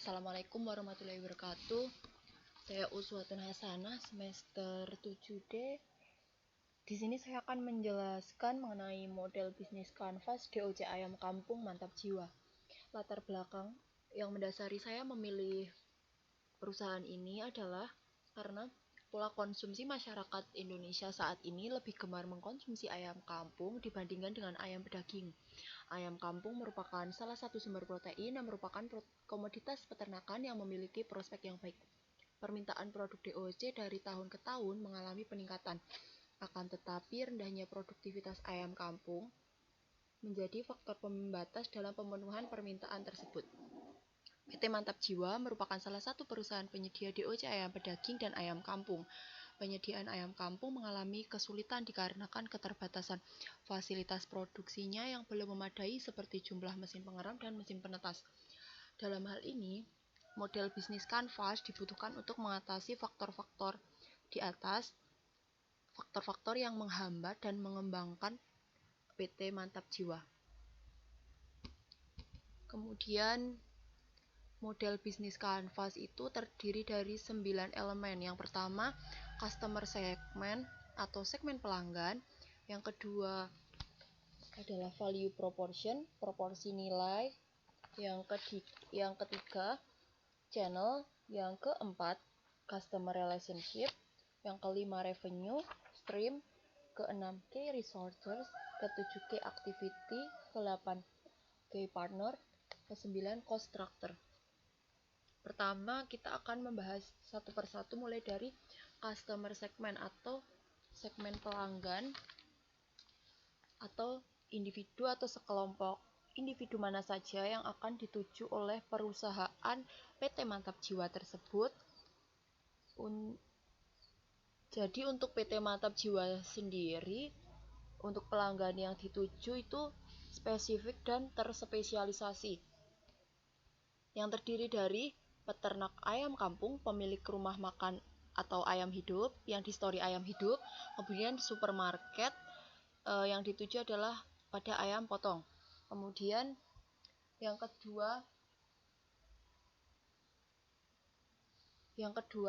Assalamualaikum warahmatullahi wabarakatuh. Saya Uswatun Hasanah, semester 7D. Di sini saya akan menjelaskan mengenai model bisnis kanvas DOC Ayam Kampung Mantap Jiwa. Latar belakang yang mendasari saya memilih perusahaan ini adalah karena pola konsumsi masyarakat Indonesia saat ini lebih gemar mengkonsumsi ayam kampung dibandingkan dengan ayam pedaging. Ayam kampung merupakan salah satu sumber protein yang merupakan komoditas peternakan yang memiliki prospek yang baik. Permintaan produk DOC dari tahun ke tahun mengalami peningkatan. Akan tetapi rendahnya produktivitas ayam kampung menjadi faktor pembatas dalam pemenuhan permintaan tersebut. PT Mantap Jiwa merupakan salah satu perusahaan penyedia DOC ayam pedaging dan ayam kampung. Penyediaan ayam kampung mengalami kesulitan dikarenakan keterbatasan fasilitas produksinya yang belum memadai seperti jumlah mesin pengeram dan mesin penetas. Dalam hal ini, model bisnis kanvas dibutuhkan untuk mengatasi faktor-faktor di atas, faktor-faktor yang menghambat dan mengembangkan PT Mantap Jiwa. Kemudian, model bisnis kanvas itu terdiri dari 9 elemen. Yang pertama, customer segment atau segmen pelanggan. Yang kedua adalah value proportion, proporsi nilai. Yang ketiga, channel. Yang keempat, customer relationship. Yang kelima, revenue stream. Keenam, key resources. Ketujuh, key activity. Kedelapan, key partner. Kesembilan, cost structure. Pertama, kita akan membahas satu persatu mulai dari customer segment atau segmen pelanggan atau individu atau sekelompok individu mana saja yang akan dituju oleh perusahaan PT Mantap Jiwa tersebut. Jadi untuk PT Mantap Jiwa sendiri, untuk pelanggan yang dituju itu spesifik dan terspesialisasi, yang terdiri dari peternak ayam kampung, pemilik rumah makan atau ayam hidup, yang di story ayam hidup, kemudian supermarket, yang dituju adalah pada ayam potong. Kemudian yang kedua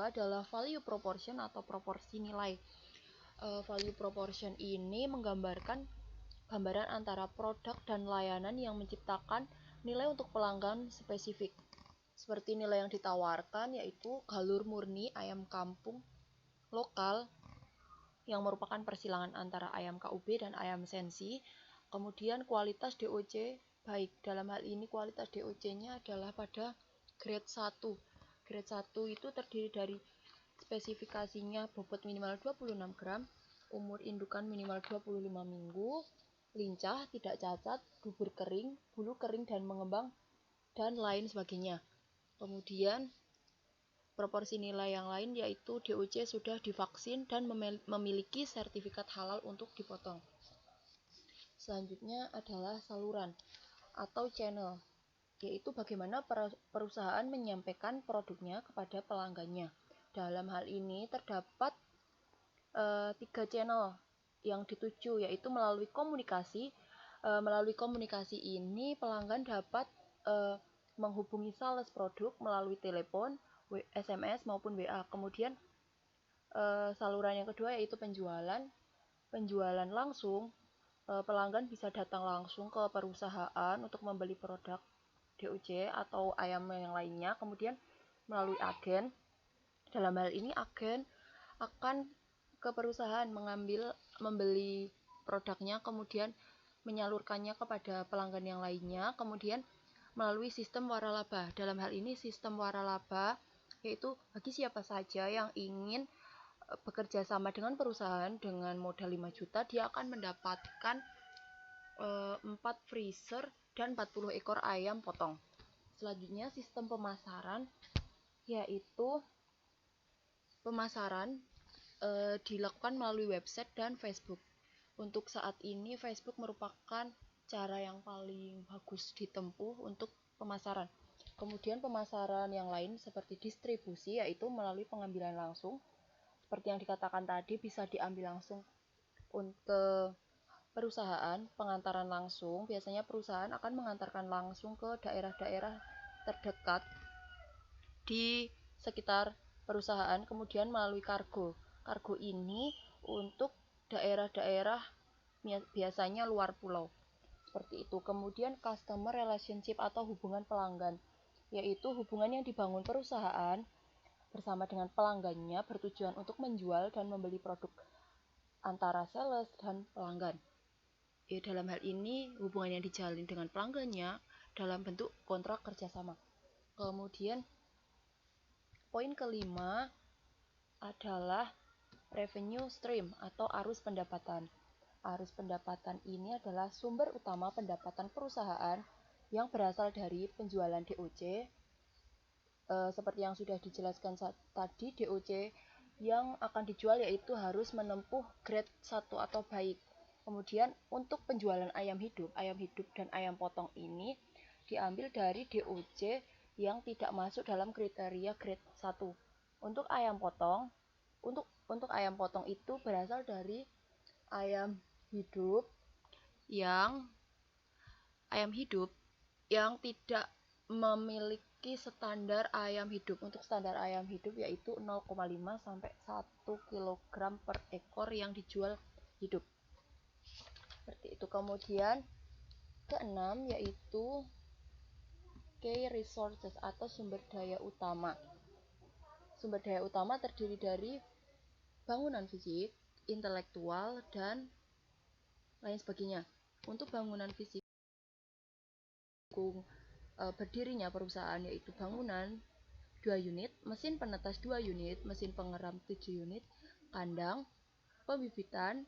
adalah value proportion atau proporsi nilai. Value proportion ini menggambarkan gambaran antara produk dan layanan yang menciptakan nilai untuk pelanggan spesifik. Seperti nilai yang ditawarkan yaitu galur murni ayam kampung lokal yang merupakan persilangan antara ayam KUB dan ayam sensi. Kemudian kualitas DOC baik. Dalam hal ini kualitas DOC-nya adalah pada grade 1. Grade 1 itu terdiri dari spesifikasinya bobot minimal 26 gram, umur indukan minimal 25 minggu, lincah, tidak cacat, dubur kering, bulu kering dan mengembang, dan lain sebagainya. Kemudian proporsi nilai yang lain yaitu DOC sudah divaksin dan memiliki sertifikat halal untuk dipotong. Selanjutnya adalah saluran atau channel, yaitu bagaimana perusahaan menyampaikan produknya kepada pelanggannya. Dalam hal ini terdapat 3 channel yang dituju, yaitu melalui komunikasi. Melalui komunikasi ini pelanggan dapat menghubungi sales produk melalui telepon, SMS maupun WA. Kemudian saluran yang kedua yaitu penjualan. Penjualan langsung, pelanggan bisa datang langsung ke perusahaan untuk membeli produk DOC atau ayam yang lainnya. Kemudian melalui agen. Dalam hal ini agen akan ke perusahaan membeli produknya, kemudian menyalurkannya kepada pelanggan yang lainnya. Kemudian melalui sistem waralaba. Dalam hal ini sistem waralaba yaitu bagi siapa saja yang ingin bekerja sama dengan perusahaan dengan modal 5 juta, dia akan mendapatkan 4 freezer dan 40 ekor ayam potong. Selanjutnya sistem pemasaran, yaitu pemasaran dilakukan melalui website dan Facebook. Untuk saat ini Facebook merupakan cara yang paling bagus ditempuh untuk pemasaran. Kemudian pemasaran yang lain seperti distribusi, yaitu melalui pengambilan langsung. Seperti yang dikatakan tadi, bisa diambil langsung untuk perusahaan. Pengantaran langsung, biasanya perusahaan akan mengantarkan langsung ke daerah-daerah terdekat di sekitar perusahaan, kemudian melalui kargo. Kargo ini untuk daerah-daerah biasanya luar pulau. Seperti itu. Kemudian customer relationship atau hubungan pelanggan, yaitu hubungan yang dibangun perusahaan bersama dengan pelanggannya bertujuan untuk menjual dan membeli produk antara sales dan pelanggan. Dalam hal ini hubungan yang dijalin dengan pelanggannya dalam bentuk kontrak kerjasama. Kemudian poin kelima adalah revenue stream atau arus pendapatan. Arus pendapatan ini adalah sumber utama pendapatan perusahaan yang berasal dari penjualan DOC. Seperti yang sudah dijelaskan tadi, DOC yang akan dijual yaitu harus menempuh grade 1 atau baik. Kemudian untuk penjualan ayam hidup dan ayam potong ini diambil dari DOC yang tidak masuk dalam kriteria grade 1. Untuk ayam potong, untuk ayam potong itu berasal dari ayam hidup yang tidak memiliki standar ayam hidup. Untuk standar ayam hidup yaitu 0,5 sampai 1 kg per ekor yang dijual hidup. Seperti itu. Kemudian keenam yaitu key resources atau sumber daya utama. Sumber daya utama terdiri dari bangunan fisik, intelektual, dan lain sebagainya. Untuk bangunan fisik, berdirinya perusahaan yaitu bangunan 2 unit, mesin penetas 2 unit, mesin pengeram 7 unit, kandang, pembibitan,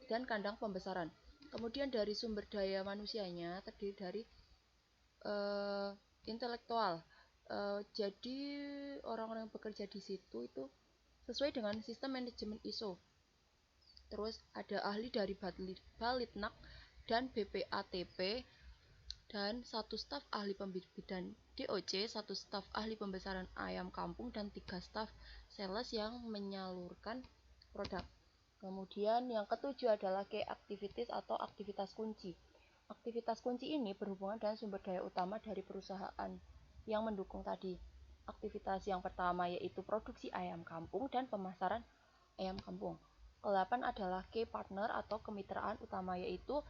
dan kandang pembesaran. Kemudian dari sumber daya manusianya terdiri dari intelektual. Jadi orang-orang yang bekerja di situ itu sesuai dengan sistem manajemen ISO. Terus ada ahli dari Balitnak dan BPATP, dan 1 staf ahli pembibitan DOC, 1 staf ahli pembesaran ayam kampung, dan 3 staf sales yang menyalurkan produk. Kemudian yang ketujuh adalah key activities atau aktivitas kunci. Aktivitas kunci ini berhubungan dengan sumber daya utama dari perusahaan yang mendukung tadi. Aktivitas yang pertama yaitu produksi ayam kampung dan pemasaran ayam kampung. Ke-8 adalah key partner atau kemitraan utama, yaitu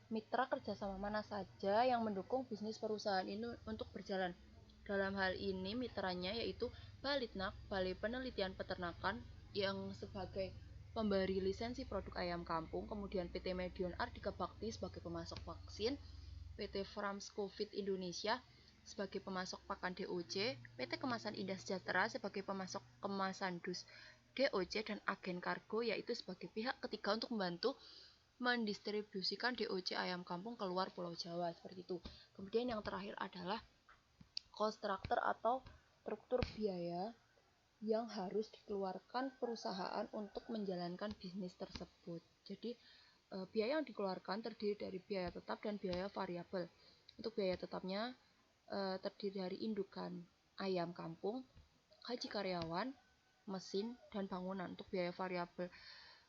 mitra kerjasama mana saja yang mendukung bisnis perusahaan ini untuk berjalan. Dalam hal ini mitranya yaitu Balitnak, Balai Penelitian Peternakan yang sebagai pemberi lisensi produk ayam kampung, kemudian PT Medion Ardika Bakti sebagai pemasok vaksin, PT Frams Covid Indonesia sebagai pemasok pakan DOC, PT Kemasan Indah Sejahtera sebagai pemasok kemasan dus DOC, dan agen kargo yaitu sebagai pihak ketiga untuk membantu mendistribusikan DOC ayam kampung keluar Pulau Jawa, seperti itu. Kemudian yang terakhir adalah cost structure atau struktur biaya yang harus dikeluarkan perusahaan untuk menjalankan bisnis tersebut. Jadi biaya yang dikeluarkan terdiri dari biaya tetap dan biaya variabel. Untuk biaya tetapnya terdiri dari indukan ayam kampung, gaji karyawan, mesin, dan bangunan. Untuk biaya variabel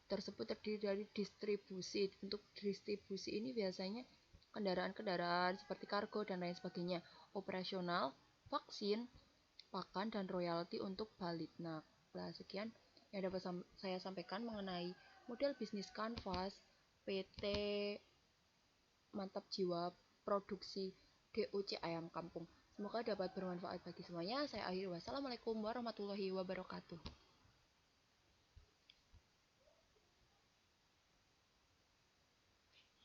tersebut terdiri dari distribusi. Untuk distribusi ini biasanya kendaraan-kendaraan seperti kargo dan lain sebagainya, operasional, vaksin, pakan, dan royalti untuk Balitnak. Nah, sekian yang dapat saya sampaikan mengenai model bisnis kanvas PT Mantap Jiwa Produksi DOC Ayam Kampung. Semoga dapat bermanfaat bagi semuanya. Saya akhiri. Wassalamualaikum warahmatullahi wabarakatuh.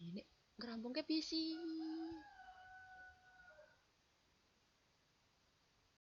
Ini ngerampung ke PC.